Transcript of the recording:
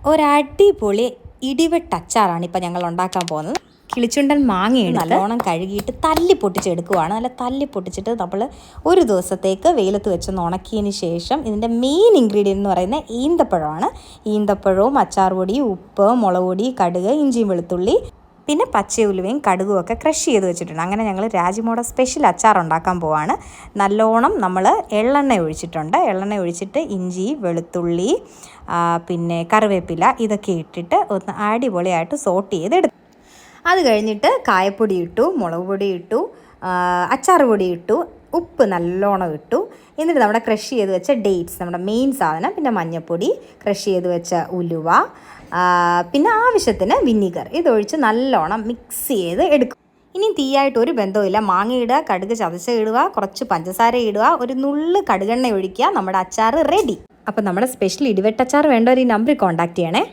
ഒരടിപൊളി ഇടിവെട്ട് അച്ചാറാണ് ഇപ്പോൾ ഞങ്ങൾ ഉണ്ടാക്കാൻ പോകുന്നത്. കിളിച്ചുണ്ടൻ മാങ്ങയാണ് നല്ലോണം കഴുകിയിട്ട് തല്ലി പൊട്ടിച്ചെടുക്കുവാണ്. നല്ല തല്ലി പൊട്ടിച്ചിട്ട് നമ്മൾ ഒരു ദിവസത്തേക്ക് വെയിലത്ത് വെച്ചൊന്ന് ഉണക്കിയതിന് ശേഷം ഇതിൻ്റെ മെയിൻ ഇൻഗ്രീഡിയൻ്റ് എന്ന് പറയുന്നത് ഈന്തപ്പഴമാണ്. ഈന്തപ്പഴവും അച്ചാർ പൊടി, ഉപ്പ്, മുളക് പൊടി, കടുക്, ഇഞ്ചിയും വെളുത്തുള്ളി, പിന്നെ പച്ചയുലുവയും കടുകും ഒക്കെ ക്രഷ് ചെയ്ത് വെച്ചിട്ടുണ്ട്. അങ്ങനെ ഞങ്ങൾ രാജിമോടെ സ്പെഷ്യൽ അച്ചാർ ഉണ്ടാക്കാൻ പോവാണ്. നല്ലോണം നമ്മൾ എള്ളെണ്ണ ഒഴിച്ചിട്ടുണ്ട്. എള്ളെണ്ണ ഒഴിച്ചിട്ട് ഇഞ്ചി, വെളുത്തുള്ളി, പിന്നെ കറിവേപ്പില ഇതൊക്കെ ഇട്ടിട്ട് ഒന്ന് അടിപൊളിയായിട്ട് സോട്ട് ചെയ്തെടുത്തു. അത് കഴിഞ്ഞിട്ട് കായപ്പൊടി ഇട്ടു, മുളക് പൊടി ഇട്ടു, അച്ചാർ പൊടി ഇട്ടു, ഉപ്പ് നല്ലോണം ഇട്ടു. എന്നിട്ട് നമ്മുടെ ക്രഷ് ചെയ്ത് വെച്ച ഡേറ്റ്സ്, നമ്മുടെ മെയിൻ സാധനം, പിന്നെ മഞ്ഞൾപ്പൊടി, ക്രഷ് ചെയ്ത് വെച്ച ഉലുവ, പിന്നെ ആവശ്യത്തിന് വിനീഗർ ഇതൊഴിച്ച് നല്ലോണം മിക്സ് ചെയ്ത് എടുക്കും. ഇനി തീയായിട്ട് ഒരു ബന്ധവുമില്ല. മാങ്ങ ഇടുക, കടുക് ചതച്ച് ഇടുക, കുറച്ച് പഞ്ചസാര ഇടുക, ഒരു നുള്ള് കടുകെണ്ണ ഒഴിക്കുക, നമ്മുടെ അച്ചാർ റെഡി. അപ്പോൾ നമ്മുടെ സ്പെഷ്യൽ ഇടിവെട്ടച്ചാർ വേണ്ടവർ ഈ നമ്പറിൽ കോൺടാക്ട് ചെയ്യണേ.